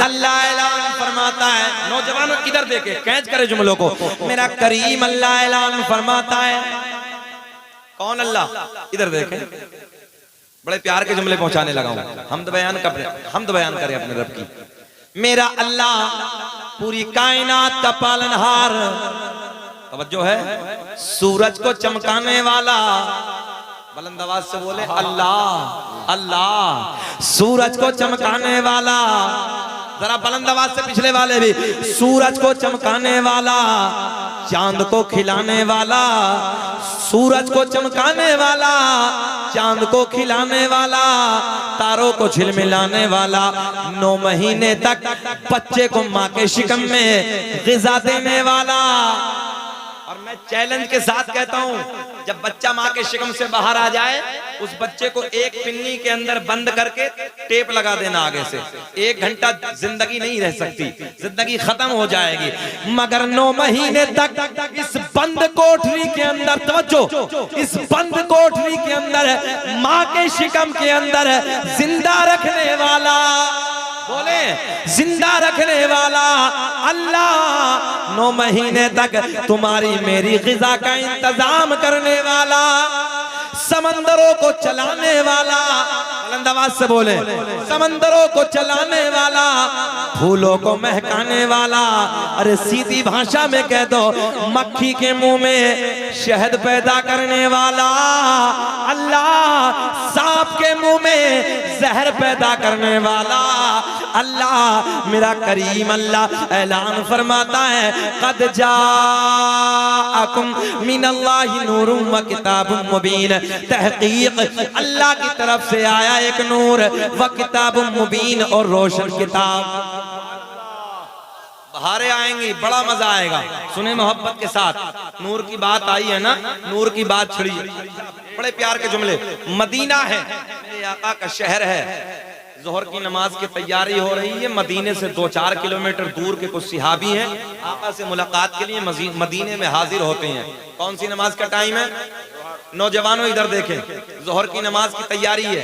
अल्लाह ऐलान फरमाता है, नौजवानों इधर देखे, कैच करे जुमलों को, मेरा करीम अल्लाह ऐलान फरमाता है। कौन अल्लाह? इधर देखें, बड़े प्यार के जुमले पहुंचाने लगा हूं। हमद बयान करें अपने रब की। मेरा अल्लाह पूरी कायनात का पालनहार, तवज्जो है, सूरज को चमकाने वाला, बुलंद आवाज से बोले अल्लाह अल्लाह, सूरज को चमकाने वाला, जरा बुलंद आवाज से पिछले वाले भी, सूरज को चमकाने वाला, चांद को खिलाने वाला, सूरज को चमकाने वाला, चांद को खिलाने वाला, तारों को झिलमिलाने वाला, 9 महीने तक बच्चे को माँ के शिकम में ग़िज़ा देने वाला। और मैं चैलेंज के साथ कहता हूं, जब बच्चा माँ के शिकम से बाहर आ जाए, उस बच्चे को एक पिन्नी के अंदर बंद करके टेप लगा देना आगे से। 1 घंटा जिंदगी नहीं रह सकती, जिंदगी खत्म हो जाएगी, मगर 9 महीने तक इस बंद कोठरी के अंदर, तवज्जो, इस बंद कोठरी के अंदर माँ के शिकम के अंदर जिंदा रखने वाला, बोले जिंदा रखने वाला अल्लाह, 9 महीने तक तुम्हारी मेरी ग़िज़ा का इंतजाम करने वाला, समंदरों को चलाने वाला, बुलंद आवाज से बोले, समंदरों को चलाने वाला, फूलों को महकाने वाला, अरे सीधी भाषा में कह दो, मक्खी के मुंह में शहद पैदा करने वाला अल्लाह, सांप के मुंह में जहर पैदा करने वाला अल्लाह, मेरा करीम अल्लाह ऐलान फरमाता है, क़द जाअकुम मिनल्लाहि नूरुम व किताबुम मुबीन, तहक़ीक़ अल्लाह की तरफ से आया एक नूर, व किताबुम मुबीन, और रोशन किताब। बहारें आएंगी, बड़ा मजा आएगा, सुने मोहब्बत के साथ। नूर की बात आई है ना, नूर की बात छिड़ी, बड़े प्यार के जुमले। मदीना है, मेरे आका का शहर है, जोहर की नमाज की तैयारी हो रही है, मदीने से 2-4 किलोमीटर दूर के कुछ सिहाबी हैं, आका से मुलाकात के लिए मदीने में हाजिर होते हैं। कौन सी नमाज का टाइम है? नौजवानों इधर देखें, जोहर की नमाज की तैयारी है,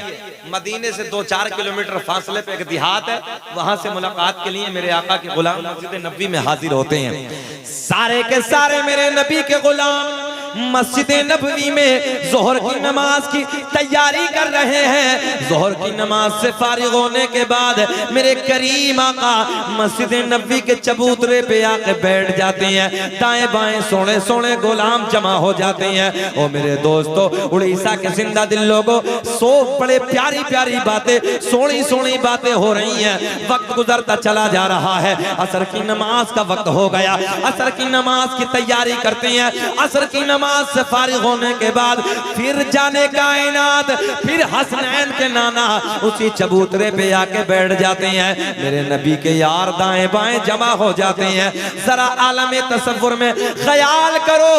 मदीने से 2-4 किलोमीटर फासले पे एक देहात है, वहां से मुलाकात के लिए मेरे आका के गुलाम मस्जिद नबी में हाजिर होते हैं। सारे के सारे मेरे नबी के गुलाम मस्जिद नबवी में जोहर की नमाज की तैयारी कर रहे हैं। जोहर की नमाज से फारिग होने के बाद मेरे करीम आका मस्जिद नबवी के चबूतरे पे आके बैठ जाते हैं, दाएं बाएं सोने सोने गुलाम जमा हो जाते हैं। ओ मेरे दोस्तों, उड़ीसा के जिंदा दिल लोगों, सो बड़े प्यारी प्यारी बातें, सोनी सोनी बातें हो रही हैं। वक्त गुजरता चला जा रहा है, असर की नमाज का वक्त हो गया, असर की नमाज की तैयारी करते हैं। असर की नमाज से फारिग होने के बाद फिर जाने कायनात, फिर हसनैन के नाना उसी चबूतरे पे आके बैठ जाते हैं। मेरे नबी के यार दाएं बाएं जमा हो जाते हैं। जरा आलम तसव्वुर में ख्याल करो,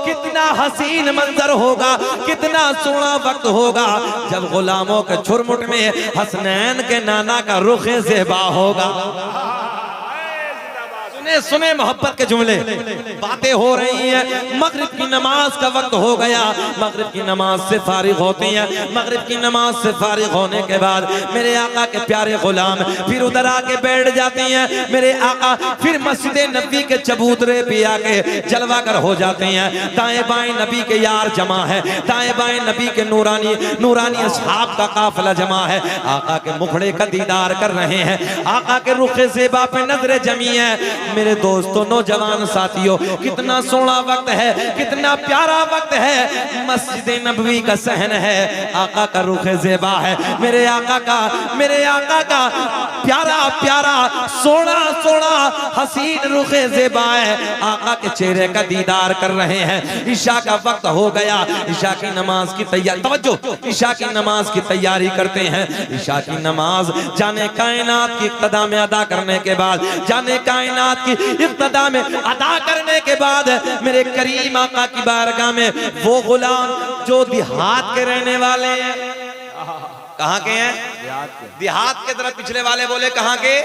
कितना हसीन मंजर होगा, कितना सोना वक्त होगा जब गुलामों के छुरमुट में हसनैन के नाना का रुखे ज़ेबा होगा। सुने मोहब्बत के जुमले, बातें हो रही हैं। मगरिब की नमाज का वक्त हो गया, मगरिब की नमाज से फारिग होते हैं। मगरिब की नमाज से फारिग होने के बाद मेरे आका के प्यारे गुलाम फिर उधर आके बैठ जाते हैं। मेरे आका फिर मस्जिद नबी के चबूतरे पे आके जलवागर हो जाते हैं। दाएं बाएं नबी के यार जमा है, दाएं बाएं नबी के नूरानी असहाब का काफिला जमा है। आका के मुखड़े का दीदार कर रहे हैं, आका के रुखे ज़ेबा पे नजरें जमी है। मेरे दोस्तों, नौजवान साथियों, कितना सोना वक्त है, कितना प्यारा वक्त है। मस्जिद नबवी का सहन है, आका का रुखे ज़ेबा है, मेरे आका का प्यारा प्यारा सोना सोना हसीन रुखे ज़ेबा है। आका के चेहरे का दीदार कर रहे हैं। इशा का वक्त हो गया, इशा की नमाज की तैयारी, तवज्जो, इशा की नमाज की तैयारी करते हैं। इशा की नमाज जाने कायनात की इब्तिदा में अदा करने के बाद, जाने कायनात की इब्तिदा में अदा करने के बाद मेरे करीम आका की बारगाह में वो गुलाम जो देहात के रहने वाले हैं, कहाँ के हैं? देहात के तरफ पिछले वाले बोले, कहाँ के?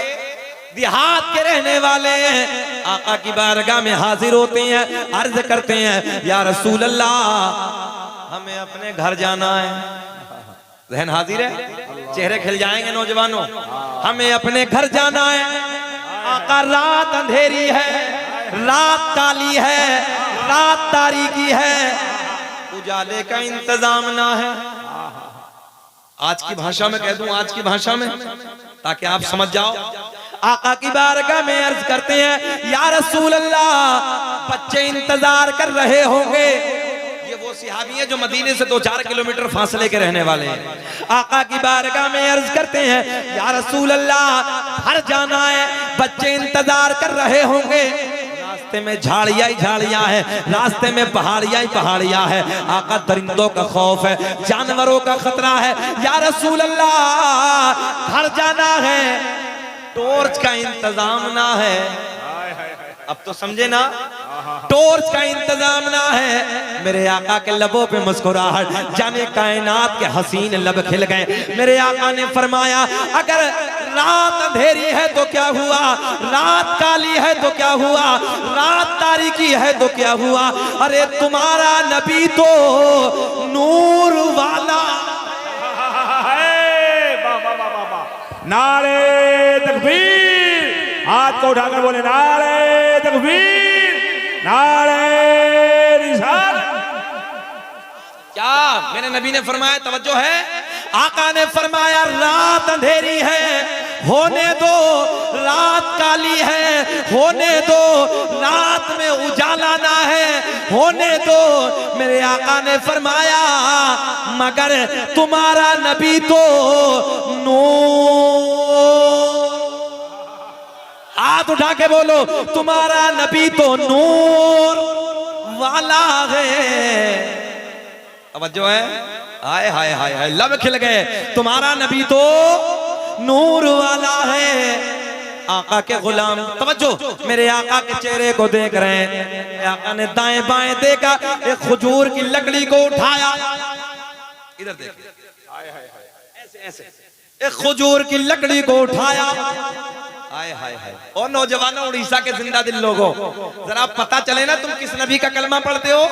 देहात के रहने वाले हैं। आका की बारगाह में हाजिर होते हैं, अर्ज करते हैं, या रसूल अल्लाह, हमें अपने घर जाना है। जहन हाजिर है, चेहरे खिल जाएंगे नौजवानों, हमें अपने घर जाना है। आका रात अंधेरी है, रात काली है, रात तारीकी है, उजाले का इंतजाम ना है। आज की भाषा में कह दूं, आज की भाषा में, ताकि आप समझ जाओ। आका की बारगाह में अर्ज करते हैं, या रसूल अल्लाह, बच्चे इंतजार कर रहे होंगे। ये वो सहाबी है जो मदीने से 2-4 किलोमीटर फासले के रहने वाले हैं। आका की बारगाह में अर्ज करते हैं, या रसूल अल्लाह, घर जाना है, बच्चे इंतजार कर रहे होंगे। रास्ते में झाड़ियां ही झाड़ियां है, रास्ते में पहाड़ियां ही पहाड़ियां है। आका, दरिंदों का खौफ है, जानवरों का खतरा है। या रसूल अल्लाह, घर जाना है, टॉर्च का इंतजाम ना है। अब तो समझे ना, टॉर्च का इंतजाम ना है। मेरे आका के लबों पे मुस्कुराहट, जाने कायनात के हसीन लब खिल गए। मेरे आका ने फरमाया, अगर रात अंधेरी है तो क्या हुआ, रात काली है तो क्या हुआ, रात तारीकी है तो क्या हुआ, अरे तुम्हारा नबी तो नूर वाला। नारे तकबीर, हाथ को उठाकर बोले नारे तकबीर, नारे रिसालत। क्या मेरे नबी ने फरमाया, तवज्जो है, आका ने फरमाया, रात अंधेरी है, होने दो, रात काली है, होने दो, रात में उजाला ना है, होने दो। मेरे आका ने फरमाया, मगर तुम्हारा नबी तो नूर। हाथ उठा के बोलो, तुम्हारा नबी तो नूर वाला है। तवज्जो है, हाय हाय हाय हाय, लब खिल गए। तुम्हारा नबी तो नूर वाला है। आका के गुलाम, तवज्जो, मेरे आका के चेहरे को देख रहे हैं। मेरे आका ने दाएं बाएं देखा, एक खजूर की लकड़ी को उठाया, इधर देखिए, ऐसे ऐसे एक खजूर की लकड़ी को उठाया। हाय हाय हाय। और नौजवानों, उड़ीसा के जिंदा दिल लोगों, जरा पता चले ना, तुम किस नबी का कलमा पढ़ते हो,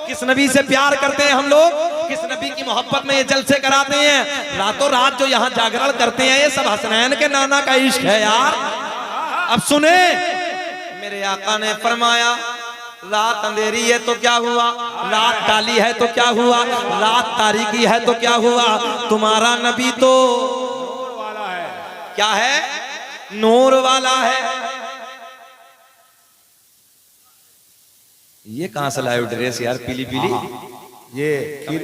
किस नबी से प्यार करते हैं हम लोग, किस नबी की मोहब्बत में ये जलसे कराते हैं। रातों रात जो यहाँ जागरण करते हैं, ये सब हसनैन के नाना का इश्क है यार। अब सुने, मेरे आका ने फरमाया, रात अंधेरी है तो क्या हुआ, रात काली है तो क्या हुआ, रात तारीकी है तो क्या हुआ, तुम्हारा नबी तो नूर वाला है। क्या है, नूर वाला है। ये कहां से लाए ड्रेस यार, पीली पीली? ये खीर,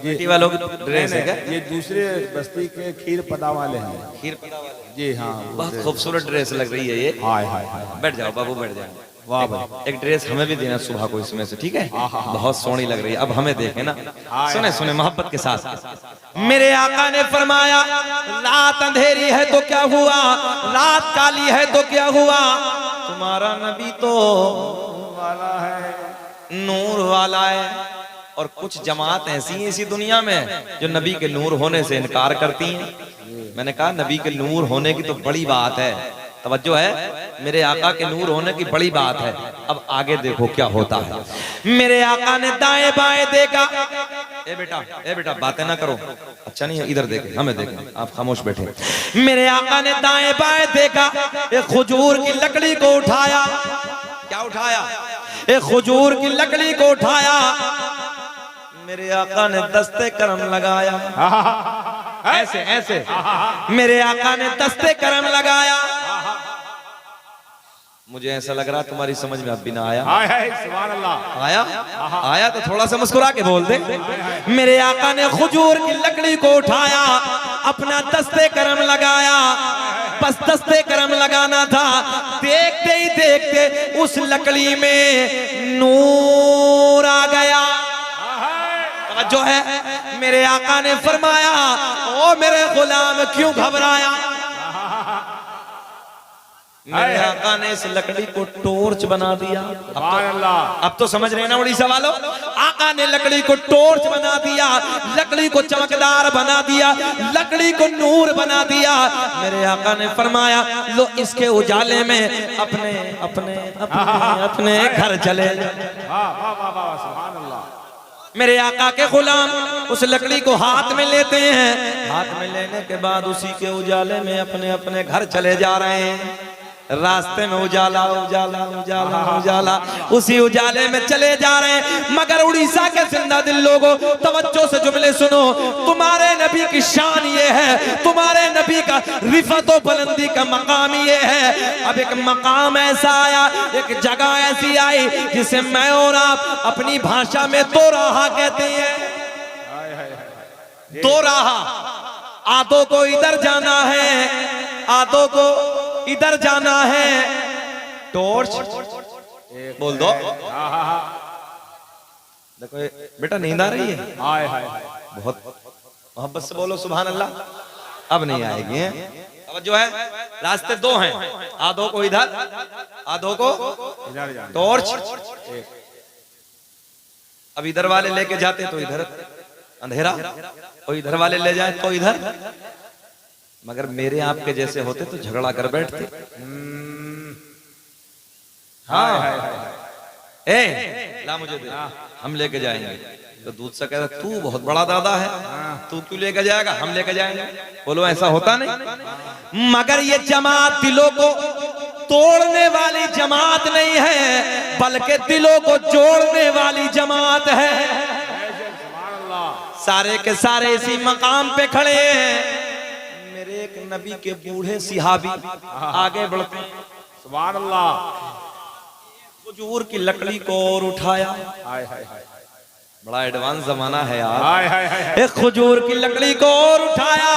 ये वालों की ड्रेस है क्या? ये दूसरे बस्ती के खीर पदा वाले हैं। खीर पता वाले जी हाँ, बहुत खूबसूरत ड्रेस लग रही है ये। हाय हाय हाय, बैठ जाओ बाबू, बैठ जाओ। वाह भाई, एक ड्रेस हमें भी देना सुबह को इसमें से, ठीक है? बहुत सोहनी लग रही है। अब हमें देखे ना, सुने सुने मोहब्बत के साथ। मेरे आका ने फरमाया, रात अंधेरी है तो क्या हुआ, रात काली है तो क्या हुआ, तुम्हारा नबी तो वाला है, नूर वाला है। और कुछ जमात ऐसी है इसी दुनिया में जो नबी के नूर होने से इनकार करती हैं। मैंने कहा, नबी के नूर होने की तो बड़ी बात है, तवज्जो है, मेरे आका के नूर होने की बड़ी बात है। अब आगे देखो क्या होता है। मेरे आका ने दाएं बाएं देखा। ए बेटा बातें ना करो, अच्छा नहीं है, इधर देखें, हमें देखें, आप खामोश बैठे। मेरे आका ने दाएं बाएं देखा, एक खजूर की लकड़ी को उठाया। क्या उठाया? एक खजूर की लकड़ी को उठाया। मेरे आका ने दस्ते करम लगाया, ऐसे ऐसे। मेरे आका ने दस्ते करम लगाया। मुझे ऐसा लग रहा तुम्हारी समझ में अब भी ना आया। सुभान अल्लाह। आया तो थोड़ा सा मुस्कुरा के बोल दे। मेरे आका ने खजूर की लकड़ी को उठाया, अपना दस्ते करम लगाया। बस दस्ते करम लगाना था, देखते ही देखते उस लकड़ी में नूर आ गया। जो है, मेरे आका ने फरमाया, ओ मेरे गुलाम क्यों घबराया। मेरे आका ने इस लकड़ी को टॉर्च बना दिया। अब तो समझ रहे हैं ना उड़ीसा वालों, आका ने लकड़ी को टॉर्च बना दिया, लकड़ी को चमकदार बना दिया, लकड़ी को नूर बना दिया। मेरे आका ने फरमाया, लो इसके उजाले में अपने अपने अपने अपने घर चले। मेरे आका के गुलाम उस लकड़ी को हाथ में लेते हैं, हाथ में लेने के बाद उसी के उजाले में अपने अपने घर चले जा रहे हैं। रास्ते में उजाला उजाला उजाला उजाला, उसी उजाले में चले जा रहे हैं। मगर उड़ीसा के जिंदा दिल लोगों, तवज्जो से जुमले सुनो। तुम्हारे नबी की शान ये है, तुम्हारे नबी का रिफत और बुलंदी का मकाम ये है। अब एक मकाम ऐसा आया, एक जगह ऐसी आई जिसे मैं और आप अपनी भाषा में दो राह कहते हैं। दो राह, आधों को इधर जाना है, आधों को इधर जाना है। टॉर्च बोल दो। देखो बेटा नींद आ रही है? हाय हाय बहुत मोहब्बत से बोलो सुभान अल्लाह। अब नहीं आएगी। अब जो है रास्ते दो हैं, आधों को इधर, आधों को इधर जाना। टॉर्च। अब इधर वाले लेके जाते तो इधर अंधेरा, और इधर वाले ले जाए तो इधर। मगर मेरे आपके जैसे होते तो झगड़ा कर बैठते। हाँ ए ला मुझे दे, हम लेके जाएंगे। तो दूध से कहता तू बहुत बड़ा दादा है, तू क्यों लेके जाएगा, हम लेके जाएंगे। बोलो ऐसा होता नहीं। मगर ये जमात दिलों को तोड़ने वाली जमात नहीं है, बल्कि दिलों को जोड़ने वाली जमात है। सारे के सारे इसी मकाम पे खड़े हैं। मेरे एक नबी के बूढ़े सिहाबी आगे बढ़ते हैं। सुभान अल्लाह। खजूर की लकड़ी को और उठाया। हाय हाय हाय। बड़ा एडवांस जमाना है यार। हाय हाय हाय। एक खजूर की लकड़ी को और उठाया,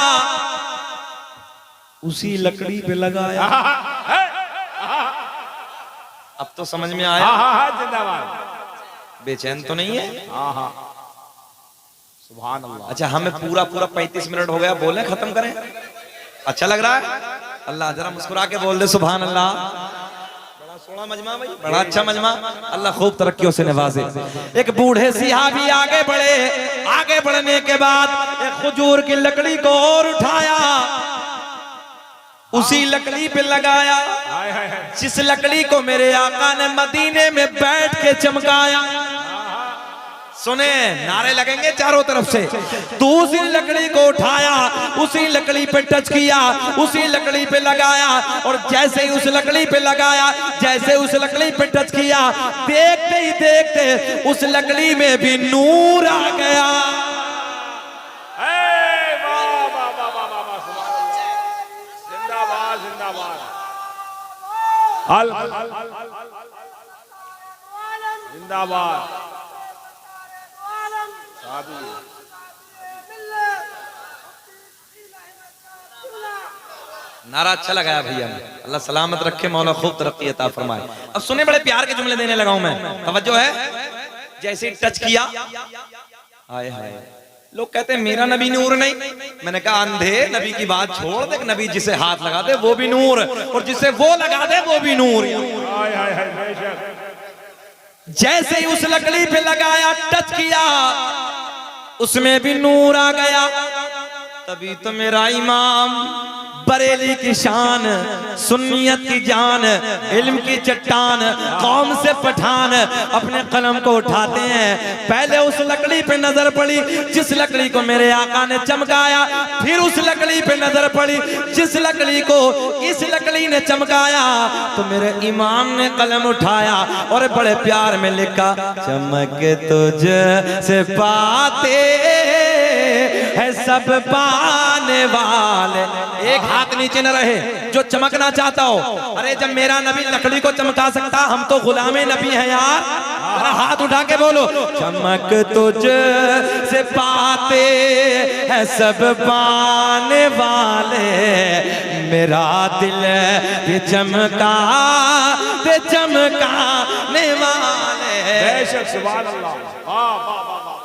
उसी लकड़ी पे लगाया। अब तो समझ में आया। जिंदाबाद। बेचैन तो नहीं है? सुभान अल्लाह। अच्छा हमें पूरा 35 मिनट हो गया, बोले खत्म करें? अच्छा लग रहा है? अल्लाह जरा मुस्कुरा के बोल दे सुभान अल्लाह। बड़ा सोना मजमा भाई, बड़ा अच्छा मजमा। अल्लाह खूब तरक्कियों से नवाजे। एक बूढ़े सिहाबी आगे बढ़े, आगे बढ़ने के बाद एक खजूर की लकड़ी को और उठाया, उसी लकड़ी पे लगाया जिस लकड़ी को मेरे आका ने मदीने में बैठ के चमकाया। सुने नारे लगेंगे चारों तरफ से। दूसरी लकड़ी को उठाया, उसी लकड़ी पे टच किया, उसी लकड़ी पे लगाया, और जैसे ही उस लकड़ी पे लगाया, जैसे उस लकड़ी पे टच किया, देखते ही देखते उस लकड़ी में भी नूर आ गया। जिंदाबाद जिंदाबाद। जिंदाबाद। नारा अच्छा लगाया भैया, अल्लाह सलामत रखे, मौला खूब तरक्की अता फरमाए। अब सुने, बड़े प्यार के जुमले देने लगा हूं मैं, तवज्जो है। जैसे ही टच किया, हाय हाय, लोग कहते हैं मेरा नबी नूर नहीं। मैंने कहा अंधे, नबी की बात छोड़ दे। नबी जिसे हाथ लगा दे वो भी नूर, और जिसे वो लगा दे वो भी नूर। हाय हाय हाय बेशक। जैसे ही उस लकड़ी पे लगाया, टच किया, उसमें भी नूर आ गया। तभी तो मेरा इमाम बरेली की शान, सुन्नियत की जान, इल्म की चट्टान, कौम से पठान अपने कलम को उठाते हैं। पहले उस लकड़ी पे नजर पड़ी जिस लकड़ी को मेरे आका ने चमकाया, फिर उस लकड़ी पे नजर पड़ी जिस लकड़ी को इस लकड़ी ने चमकाया। तो मेरे इमाम ने कलम उठाया और बड़े प्यार में लिखा, चमक तुझ से पाते है सब पाने वाले। एक हाथ नीचे न रहे जो चमकना चाहता हो। अरे जब मेरा नबी लकड़ी को चमका सकता, हम तो गुलामे नबी हैं यार। हाथ उठा के बोलो, चमक तुझ से पाते है सब पाने वाले, मेरा दिल भी चमका ते चमकाने वाले। बेशक सुभान अल्लाह। वाह वाह वाह,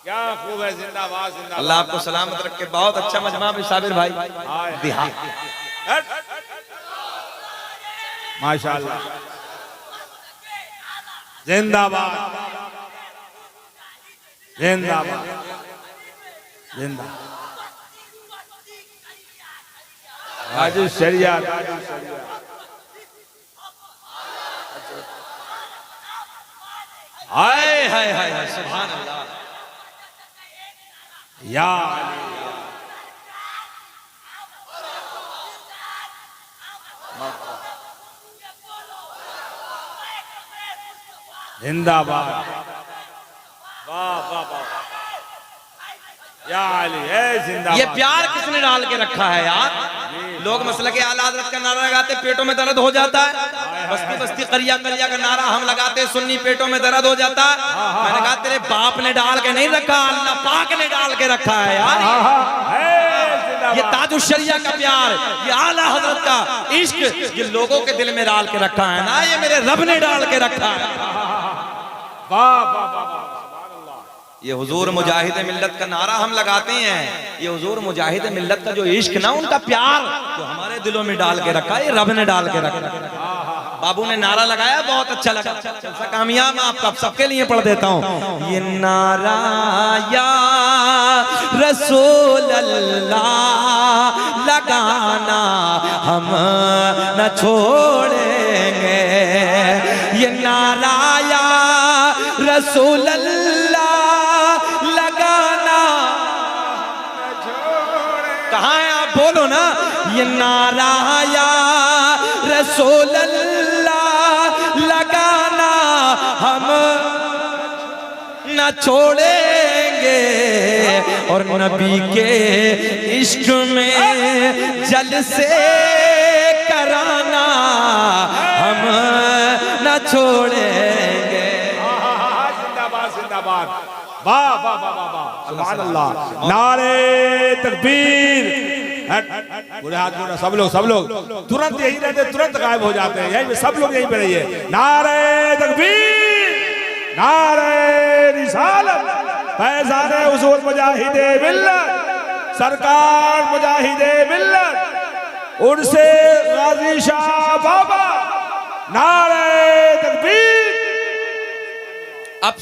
क्या खूब है। जिंदाबाद जिंदाबाद। अल्लाह आपको सलामत रखे। बहुत अच्छा मजमा भी साबिर भाई। माशाअल्लाह। जिंदाबाद जिंदाबाद जिंदाबाद। आज शरिया हाय हाय हाय हाय, सुभान अल्लाह। या जिंदाबाद। वाह वाह वाह, या अली है जिंदाबाद। ये प्यार किसने डाल के रखा है यार? लोग मसले के आला हज़रत का नारा लगाते, पेटों में दर्द हो जाता है। बस्ती बस्ती करिया करिया का नारा हम लगाते, सुन्नी पेटों में दर्द हो जाता है। मैंने कहा तेरे बाप ने डाल के नहीं रखा, अल्लाह पाक ने डाल के रखा है यार। ये ताजुश शरिया का प्यार, ये आला हज़रत का इश्क, ये लोगों के दिल में डाल के रखा है ना, ये मेरे रब ने डाल के रखा है। वाह वाह वाह, ये हुजूर मुजाहिद मिल्लत का नारा हम लगाते हैं, ये हुजूर मुजाहिद मिल्लत का जो इश्क ना, उनका प्यार जो हमारे दिलों में डाल के रखा है, ये रब ने डाल के रखा है। बाबू ने नारा लगाया, बहुत अच्छा लगा। सबसे कामयाब आप सबके लिए पढ़ देता हूँ। ये नारा या रसूल अल्लाह लगाना हम न छोड़ेंगे, ये नारा या रसूल कहाँ है आप बोलो ना। ये नारा या रसूल अल्लाह लगाना हम न छोड़ेंगे, और नबी के इश्क में जलसे कराना हम न छोड़ेंगे। जिंदाबाद जिंदाबाद, वाह वाह वाह वाह, सुभान अल्लाह, नारे तकबीर। पूरे हाथ जोड़ा सब लोग तुरंत यही रहते, तुरंत गायब हो जाते हैं। यही सब लोग यहीं पे रहिए। नारे तकबीर, नारे रिसालत, फैज़ाने हुज़ूर मुजाहिदे मिल्लत, सरकार मुजाहिदे मिल्लत, उनसे गाज़ी शाह बाबा, नारे तकबीर। अब